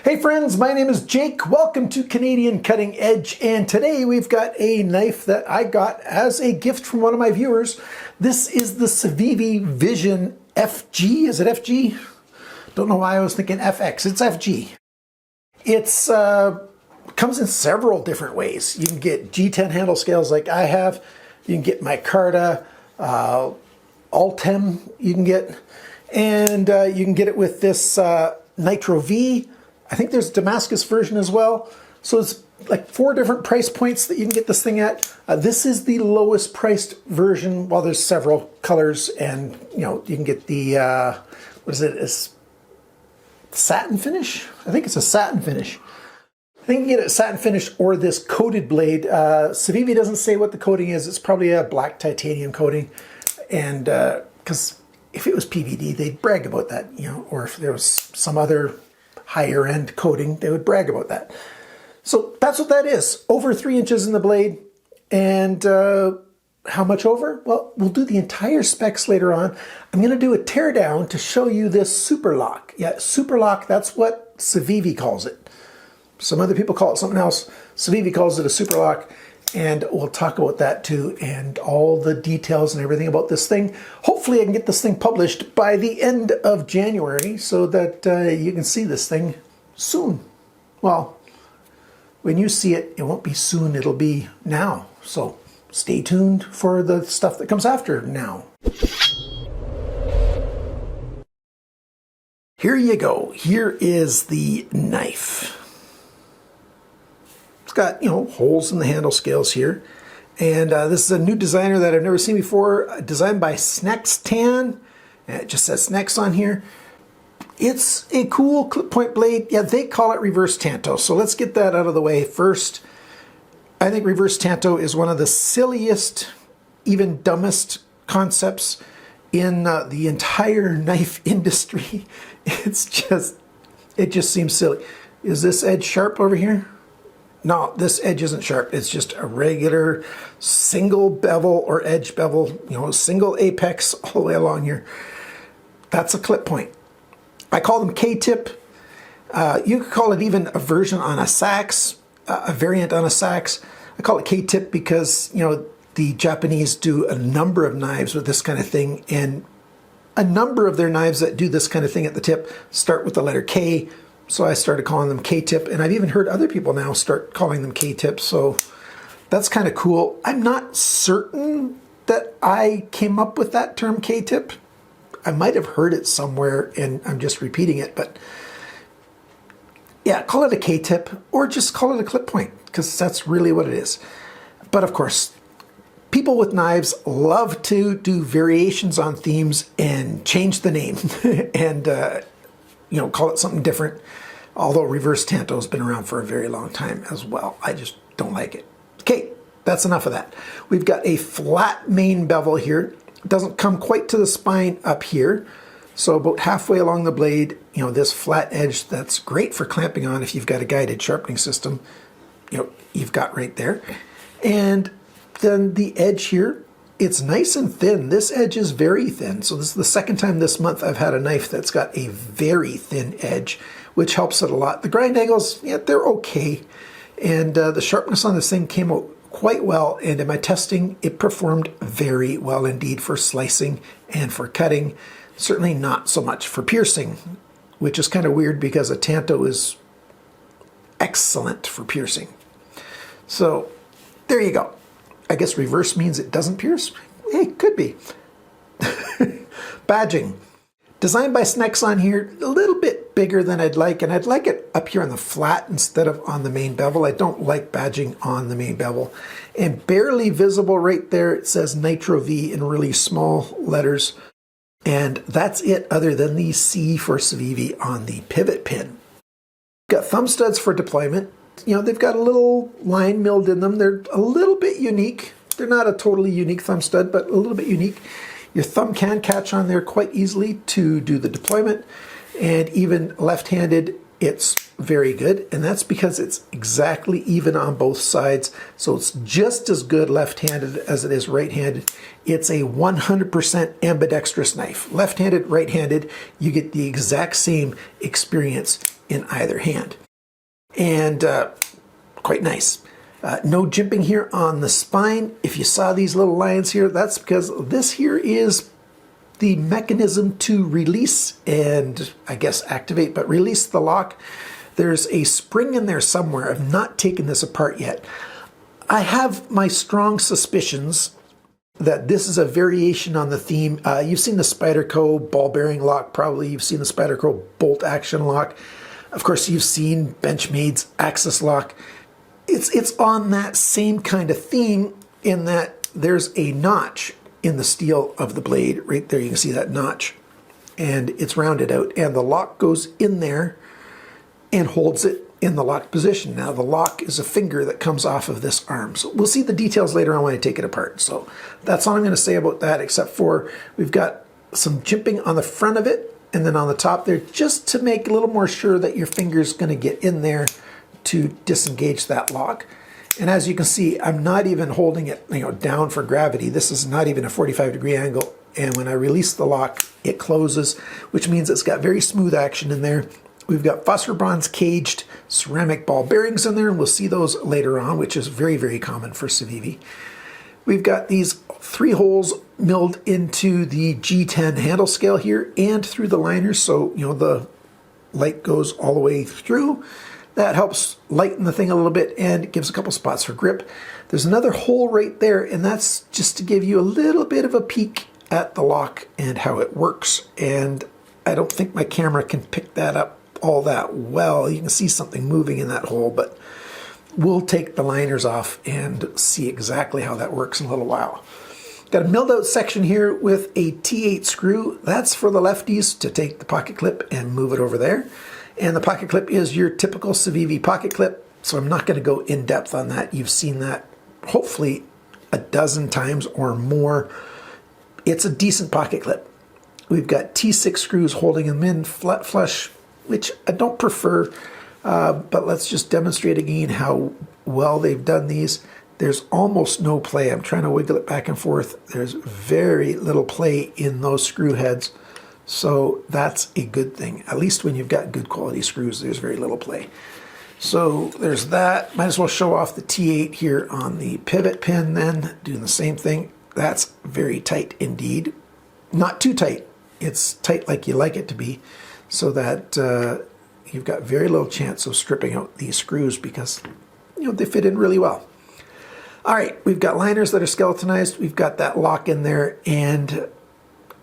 Hey friends, my name is Jake. Welcome to Canadian Cutting Edge, and today we've got a knife that I got as a gift from one of my viewers. This is the Civivi Vision FG. Is it FG? Don't know why I was thinking FX. It's FG. It's comes in several different ways. You can get G10 handle scales like I have. You can get micarta, Ultem you can get, and you can get it with this Nitro V. I think there's a Damascus version as well. So it's like 4 different price points that you can get this thing at. This is the lowest priced version. Well, there's several colors, and you can get the what is it? It's satin finish. I think it's a satin finish. I think you can get a satin finish or this coated blade. Civivi doesn't say what the coating is. It's probably a black titanium coating, and because if it was PVD, they'd brag about that, or if there was some other higher end coating, they would brag about that. So that's what that is. Over 3 inches in the blade. And how much over? Well, we'll do the entire specs later on. I'm going to do a teardown to show you this super lock. Yeah, super lock, that's what Civivi calls it. Some other people call it something else. Civivi calls it a super lock. And we'll talk about that too, and all the details and everything about this thing. Hopefully I can get this thing published by the end of January so that you can see this thing soon. Well, when you see it, it won't be soon, it'll be now. So stay tuned for the stuff that comes after now. Here you go. Here is the knife. Got holes in the handle scales here, and this is a new designer that I've never seen before, designed by Snecx and it just says Snecx on here. It's a cool clip point blade. Yeah, they call it reverse tanto, so let's get that out of the way first. I think reverse tanto is one of the silliest, even dumbest concepts in the entire knife industry. It just seems silly. Is this edge sharp over here? No, this edge isn't sharp. It's just a regular single bevel or edge bevel, single apex all the way along here. That's a clip point. I call them K-tip. You could call it even a version on a sax, a variant on a sax. I call it K-tip because, the Japanese do a number of knives with this kind of thing, and a number of their knives that do this kind of thing at the tip start with the letter K. So I started calling them K-tip, and I've even heard other people now start calling them K-tip, so that's kind of cool. I'm not certain that I came up with that term K-tip. I might have heard it somewhere, and I'm just repeating it, but yeah, call it a K-tip, or just call it a clip point, because that's really what it is. But of course, people with knives love to do variations on themes and change the name, and call it something different. Although reverse tanto has been around for a very long time as well. I just don't like it. Okay, that's enough of that. We've got a flat main bevel here. It doesn't come quite to the spine up here. So about halfway along the blade, this flat edge that's great for clamping on if you've got a guided sharpening system, you've got right there. And then the edge here, it's nice and thin. This edge is very thin. So this is the second time this month I've had a knife that's got a very thin edge, which helps it a lot. The grind angles, yeah, they're okay. And the sharpness on this thing came out quite well. And in my testing, it performed very well indeed for slicing and for cutting. Certainly not so much for piercing, which is kind of weird because a tanto is excellent for piercing. So there you go. I guess reverse means it doesn't pierce. Hey, could be. Badging. Designed by Snecx on here, a little bit bigger than I'd like, and I'd like it up here on the flat instead of on the main bevel. I don't like badging on the main bevel. And barely visible right there, it says Nitro V in really small letters. And that's it, other than the C for Civivi on the pivot pin. Got thumb studs for deployment. They've got a little line milled in them. They're a little bit unique. They're not a totally unique thumb stud, but a little bit unique. Your thumb can catch on there quite easily to do the deployment. And even left-handed, it's very good. And that's because it's exactly even on both sides. So it's just as good left-handed as it is right-handed. It's a 100% ambidextrous knife. Left-handed, right-handed, you get the exact same experience in either hand. And quite nice. No jimping here on the spine. If you saw these little lines here, that's because this here is the mechanism to release and I guess activate, but release the lock. There's a spring in there somewhere. I've not taken this apart yet. I have my strong suspicions that this is a variation on the theme. You've seen the Spyderco ball bearing lock, probably. You've seen the Spyderco bolt action lock. Of course, you've seen Benchmade's axis lock. It's on that same kind of theme in that there's a notch in the steel of the blade. Right there, you can see that notch. And it's rounded out. And the lock goes in there and holds it in the locked position. Now, the lock is a finger that comes off of this arm. So we'll see the details later on when I take it apart. So that's all I'm going to say about that, except for we've got some jimping on the front of it and then on the top there, just to make a little more sure that your finger's going to get in there to disengage that lock. And as you can see, I'm not even holding it, down for gravity. This is not even a 45-degree angle. And when I release the lock, it closes, which means it's got very smooth action in there. We've got phosphor bronze caged ceramic ball bearings in there, and we'll see those later on, which is very, very common for Civivi. We've got these 3 holes milled into the G10 handle scale here and through the liners, so the light goes all the way through. That helps lighten the thing a little bit and it gives a couple spots for grip. There's another hole right there, and that's just to give you a little bit of a peek at the lock and how it works. And I don't think my camera can pick that up all that well. You can see something moving in that hole, but we'll take the liners off and see exactly how that works in a little while. Got a milled out section here with a T8 screw. That's for the lefties to take the pocket clip and move it over there. And the pocket clip is your typical Civivi pocket clip, so I'm not going to go in depth on that. You've seen that hopefully a dozen times or more. It's a decent pocket clip. We've got T6 screws holding them in flat flush, which I don't prefer, but let's just demonstrate again how well they've done these. There's almost no play. I'm trying to wiggle it back and forth. There's very little play in those screw heads, so that's a good thing. At least when you've got good quality screws, there's very little play. So there's that. Might as well show off the T8 here on the pivot pin then, doing the same thing. That's very tight indeed. Not too tight. It's tight like you like it to be, so that you've got very little chance of stripping out these screws because they fit in really well. All right, we've got liners that are skeletonized. We've got that lock in there, and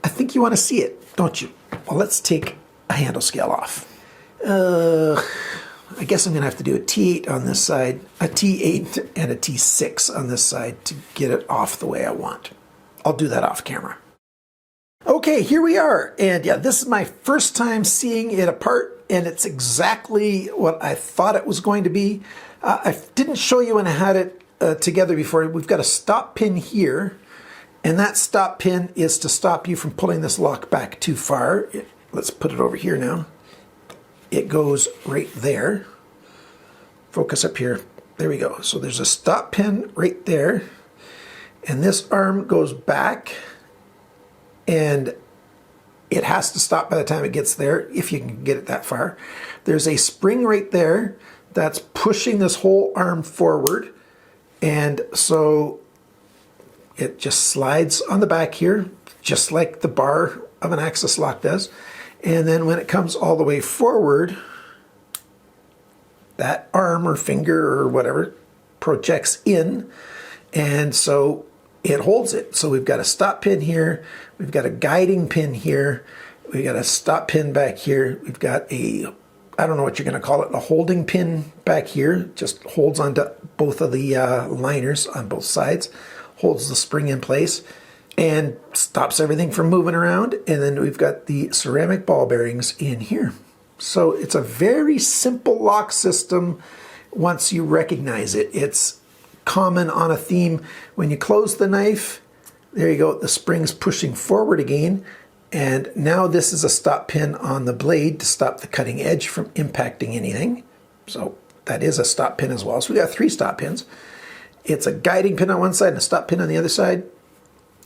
I think you want to see it, don't you? Well, let's take a handle scale off. I guess I'm going to have to do a T8 on this side, a T8 and a T6 on this side to get it off the way I want. I'll do that off camera. Okay, here we are. And yeah, this is my first time seeing it apart, and it's exactly what I thought it was going to be. I didn't show you when I had it together before. We've got a stop pin here, and that stop pin is to stop you from pulling this lock back too far. Let's put it over here now. It goes right there. Focus up here. There we go. So there's a stop pin right there, and this arm goes back, and it has to stop by the time it gets there, if you can get it that far. There's a spring right there that's pushing this whole arm forward, and so it just slides on the back here, just like the bar of an axis lock does. And then when it comes all the way forward, that arm or finger or whatever projects in, and so it holds it. So we've got a stop pin here, we've got a guiding pin here, we've got a stop pin back here, we've got a, I don't know what you're going to call it, a holding pin back here, just holds onto both of the liners on both sides, holds the spring in place, and stops everything from moving around. And then we've got the ceramic ball bearings in here. So it's a very simple lock system once you recognize it. It's common on a theme. When you close the knife, there you go, the spring's pushing forward again. And now this is a stop pin on the blade to stop the cutting edge from impacting anything. So that is a stop pin as well. So we got 3 stop pins. It's a guiding pin on one side and a stop pin on the other side.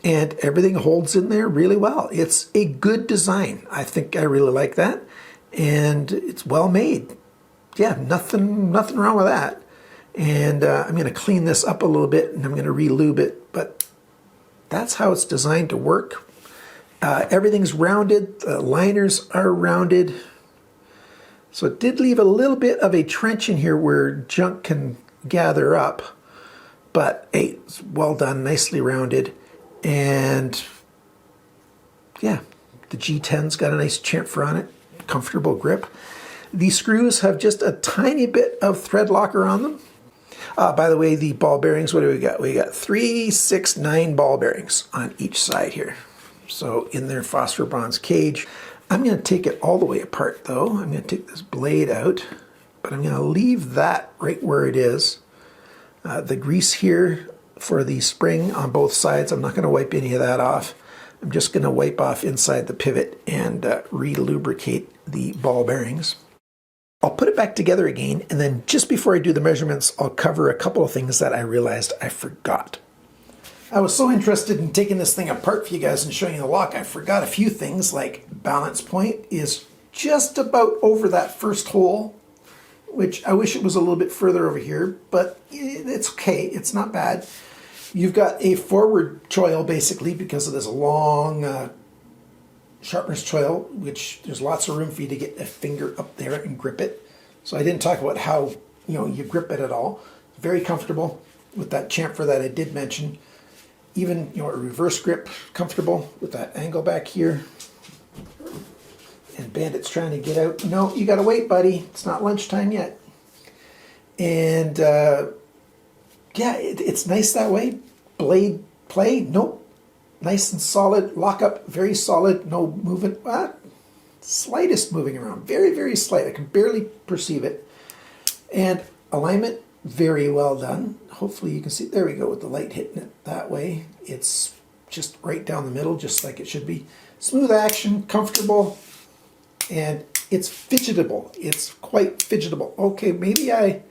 And everything holds in there really well. It's a good design. I think I really like that. and it's well made. Yeah, nothing wrong with that. And I'm going to clean this up a little bit, and I'm going to re-lube it, but that's how it's designed to work. Everything's rounded, the liners are rounded. So it did leave a little bit of a trench in here where junk can gather up, but hey, it's well done, nicely rounded. And yeah, the G10's got a nice chamfer on it, comfortable grip. These screws have just a tiny bit of thread locker on them. By the way, the ball bearings, what do we got? We got 3, 6, 9 ball bearings on each side here. So in their phosphor bronze cage. I'm going to take it all the way apart though. I'm going to take this blade out, but I'm going to leave that right where it is. The grease here for the spring on both sides, I'm not going to wipe any of that off. I'm just going to wipe off inside the pivot and re-lubricate the ball bearings. I'll put it back together again, and then just before I do the measurements, I'll cover a couple of things that I realized I forgot. I was so interested in taking this thing apart for you guys and showing you the lock, I forgot a few things, like balance point is just about over that first hole, which I wish it was a little bit further over here, but it's okay, it's not bad. You've got a forward choil basically because of this long sharpness choil, which there's lots of room for you to get a finger up there and grip it. So I didn't talk about how you grip it at all. Very comfortable with that chamfer that I did mention. Even a reverse grip, comfortable with that angle back here. And Bandit's trying to get out. No, you gotta wait, buddy. It's not lunchtime yet. And yeah, it's nice that way. Blade play, nope. Nice and solid. Lock up, very solid. No movement. Slightest moving around. Very, very slight. I can barely perceive it. And alignment, very well done. Hopefully you can see. There we go with the light hitting it that way. It's just right down the middle, just like it should be. Smooth action, comfortable, and it's fidgetable. It's quite fidgetable. Okay, maybe I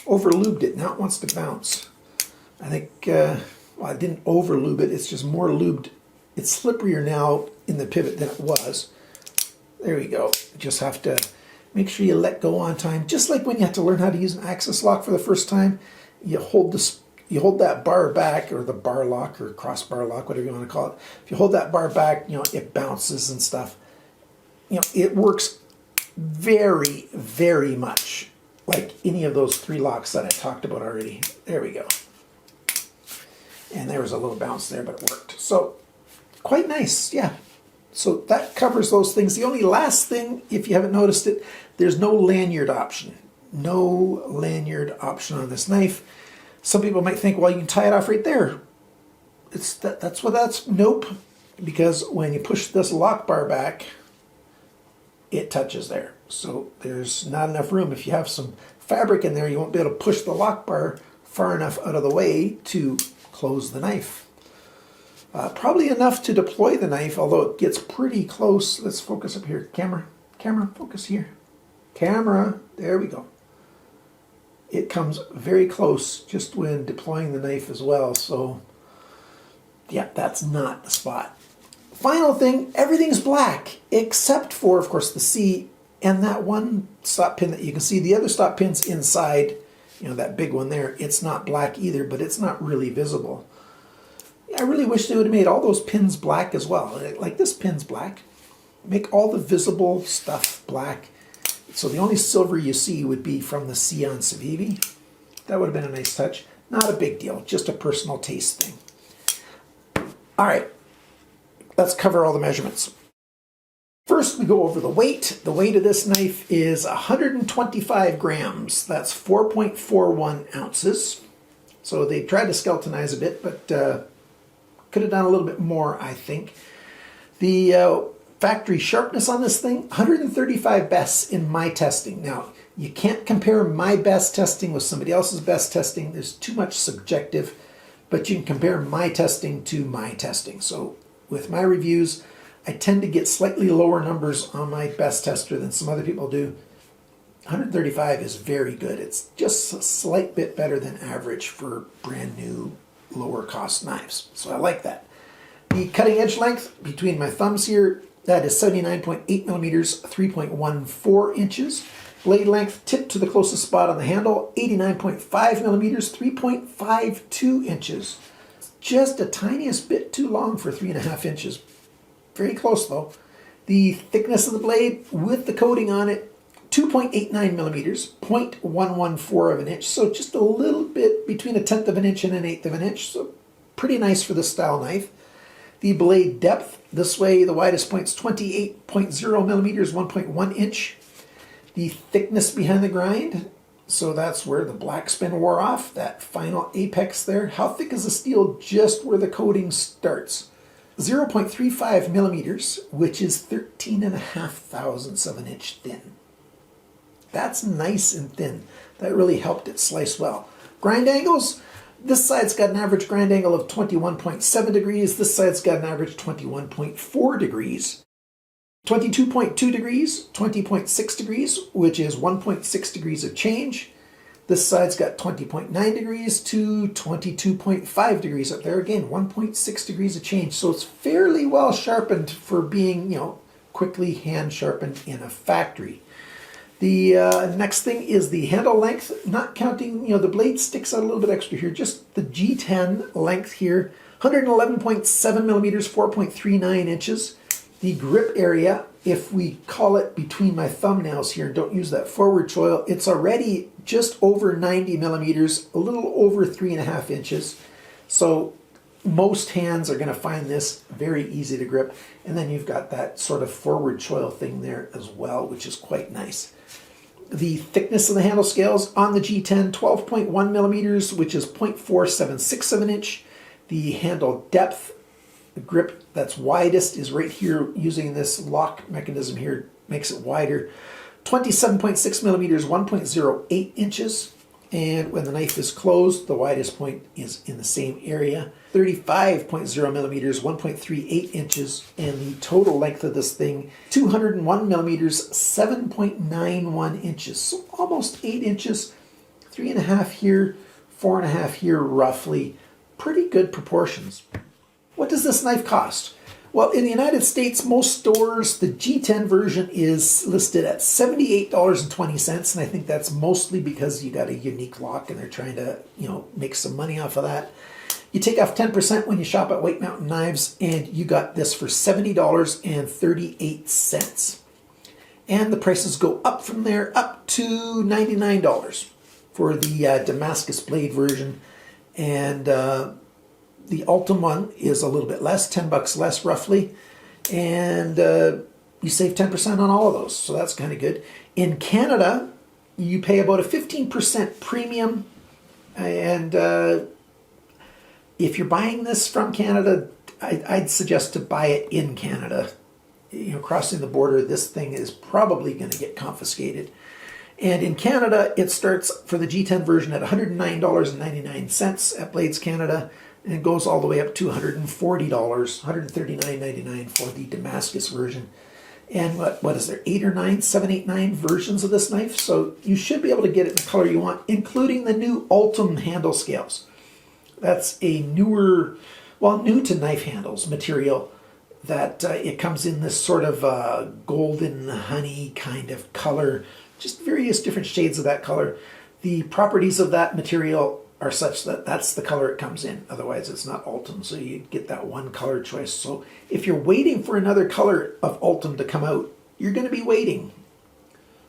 over-lubed it. Now it wants to bounce. I think, well, I didn't over-lube it. It's just more lubed. It's slipperier now in the pivot than it was. There we go. You just have to make sure you let go on time. Just like when you have to learn how to use an axis lock for the first time, you hold that bar back, or the bar lock or crossbar lock, whatever you want to call it. If you hold that bar back, it bounces and stuff. It works very, very much like any of those 3 locks that I talked about already. There we go. And there was a little bounce there, but it worked. So quite nice, yeah. So that covers those things. The only last thing, if you haven't noticed it, there's no lanyard option. No lanyard option on this knife. Some people might think, well, you can tie it off right there. Nope. Because when you push this lock bar back, it touches there. So there's not enough room. If you have some fabric in there, you won't be able to push the lock bar far enough out of the way to close the knife. Probably enough to deploy the knife, although it gets pretty close. Let's focus up here. Camera, focus here. Camera, there we go. It comes very close just when deploying the knife as well. So yeah, that's not the spot. Final thing, everything's black except for, of course, the C and that one stop pin that you can see. The other stop pin's inside, that big one there. It's not black either, but it's not really visible. I really wish they would have made all those pins black as well. Like this pin's black. Make all the visible stuff black. So the only silver you see would be from the C on Civivi. That would have been a nice touch. Not a big deal, just a personal taste thing. All right, let's cover all the measurements. First, we go over the weight. The weight of this knife is 125 grams. That's 4.41 ounces. So they tried to skeletonize a bit, but could have done a little bit more, I think. The factory sharpness on this thing, 135 bests in my testing. Now, you can't compare my best testing with somebody else's best testing. There's too much subjective, but you can compare my testing to my testing. So with my reviews, I tend to get slightly lower numbers on my best tester than some other people do. 135 is very good. It's just a slight bit better than average for brand new, lower cost knives. So I like that. The cutting edge length between my thumbs here, That is 79.8 millimeters, 3.14 inches. Blade length tip to the closest spot on the handle, 89.5 millimeters, 3.52 inches. Just a tiniest bit too long for 3.5 inches. Very close though. The thickness of the blade with the coating on it, 2.89 millimeters, 0.114 of an inch. So just a little bit between 1/10 of an inch and 1/8 of an inch. So pretty nice for this style knife. The blade depth, this way the widest point's 28.0 millimeters, 1.1 inch. The thickness behind the grind, so that's where the black spin wore off, that final apex there. How thick is the steel just where the coating starts? 0.35 millimeters, which is 13.5 thousandths of an inch thin. That's nice and thin. That really helped it slice well. Grind angles, this side's got an average grind angle of 21.7 degrees. This side's got an average 21.4 degrees. 22.2 degrees, 20.6 degrees, which is 1.6 degrees of change. This side's got 20.9 degrees to 22.5 degrees up there. Again, 1.6 degrees of change. So it's fairly well sharpened for being, quickly hand sharpened in a factory. The next thing is the handle length, not counting, the blade sticks out a little bit extra here, just the G10 length here, 111.7 millimeters, 4.39 inches. The grip area, if we call it between my thumbnails here and don't use that forward choil, it's already just over 90 millimeters, a little over 3.5 inches. So most hands are going to find this very easy to grip. And then you've got that sort of forward choil thing there as well, which is quite nice. The thickness of the handle scales on the G10, 12.1 millimeters, which is 0.476 of an inch. The handle depth, the grip that's widest is right here using this lock mechanism here, makes it wider. 27.6 millimeters, 1.08 inches. And when the knife is closed, the widest point is in the same area. 35.0 millimeters, 1.38 inches. And the total length of this thing, 201 millimeters, 7.91 inches. So almost 8 inches, 3.5 here, 4.5 here roughly. Pretty good proportions. What does this knife cost? Well, in the United States, most stores, the G10 version is listed at $78.20, and I think that's mostly because you got a unique lock and they're trying to, make some money off of that. You take off 10% when you shop at White Mountain Knives, and you got this for $70.38. And the prices go up from there, up to $99 for the Damascus blade version. And the Ultim one is a little bit less, 10 bucks less roughly, and you save 10% on all of those, so that's kind of good. In Canada, you pay about a 15% premium, and if you're buying this from Canada, I'd suggest to buy it in Canada. Crossing the border, this thing is probably going to get confiscated. And in Canada, it starts for the G10 version at $109.99 at Blades Canada, and it goes all the way up to $140, $139.99 for the Damascus version. And what is there, 7, 8, 9 versions of this knife? So you should be able to get it in the color you want, including the new Ultim handle scales. That's a new to knife handles material that it comes in this sort of golden honey kind of color, just various different shades of that color. The properties of that material are such that that's the color it comes in. Otherwise, it's not Ultim, so you get that one color choice. So if you're waiting for another color of Ultim to come out, you're going to be waiting.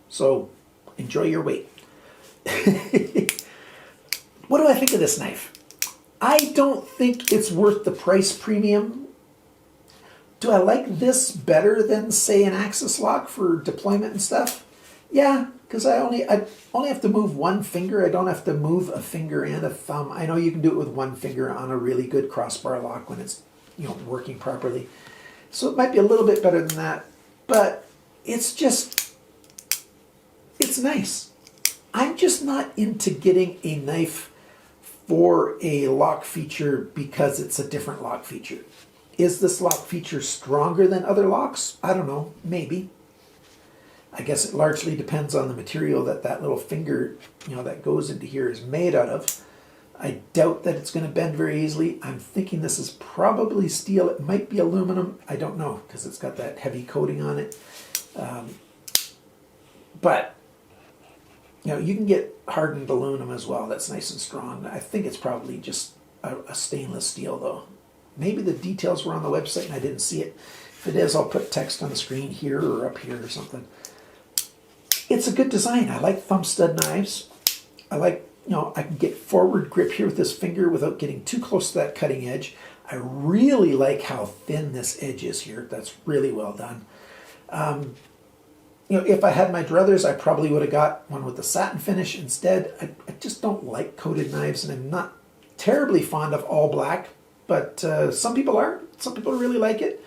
So enjoy your wait. What do I think of this knife? I don't think it's worth the price premium. Do I like this better than, say, an Axis lock for deployment and stuff? Yeah, because I only have to move one finger. I don't have to move a finger and a thumb. I know you can do it with one finger on a really good crossbar lock when it's working properly. So it might be a little bit better than that, but it's nice. I'm just not into getting a knife for a lock feature because it's a different lock feature. Is this lock feature stronger than other locks? I don't know, maybe. I guess it largely depends on the material that little finger, that goes into here is made out of. I doubt that it's going to bend very easily. I'm thinking this is probably steel. It might be aluminum. I don't know because it's got that heavy coating on it. But you know, you can get hardened aluminum as well. That's nice and strong. I think it's probably just a stainless steel though. Maybe the details were on the website and I didn't see it. If it is, I'll put text on the screen here or up here or something. It's a good design. I like thumb stud knives. I like, you know, I can get forward grip here with this finger without getting too close to that cutting edge. I really like how thin this edge is here. That's really well done. You know, if I had my druthers, I probably would have got one with the satin finish instead. I just don't like coated knives, and I'm not terribly fond of all black, but some people are. Some people really like it.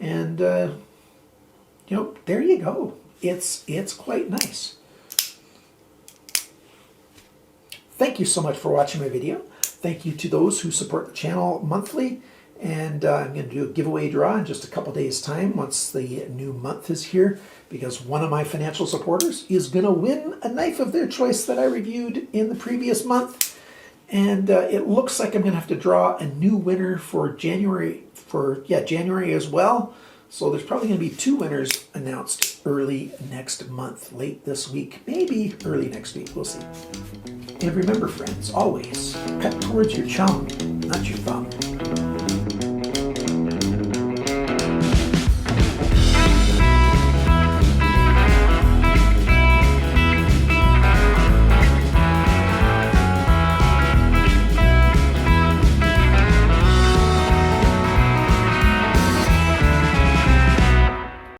And, you know, there you go. It's quite nice. Thank you so much for watching my video. Thank you to those who support the channel monthly. And I'm going to do a giveaway draw in just a couple days' time once the new month is here, because one of my financial supporters is going to win a knife of their choice that I reviewed in the previous month. And it looks like I'm going to have to draw a new winner for January, January as well. So there's probably going to be 2 winners announced early next month, late this week, maybe early next week. We'll see. And remember, friends, always cut towards your chum, not your thumb.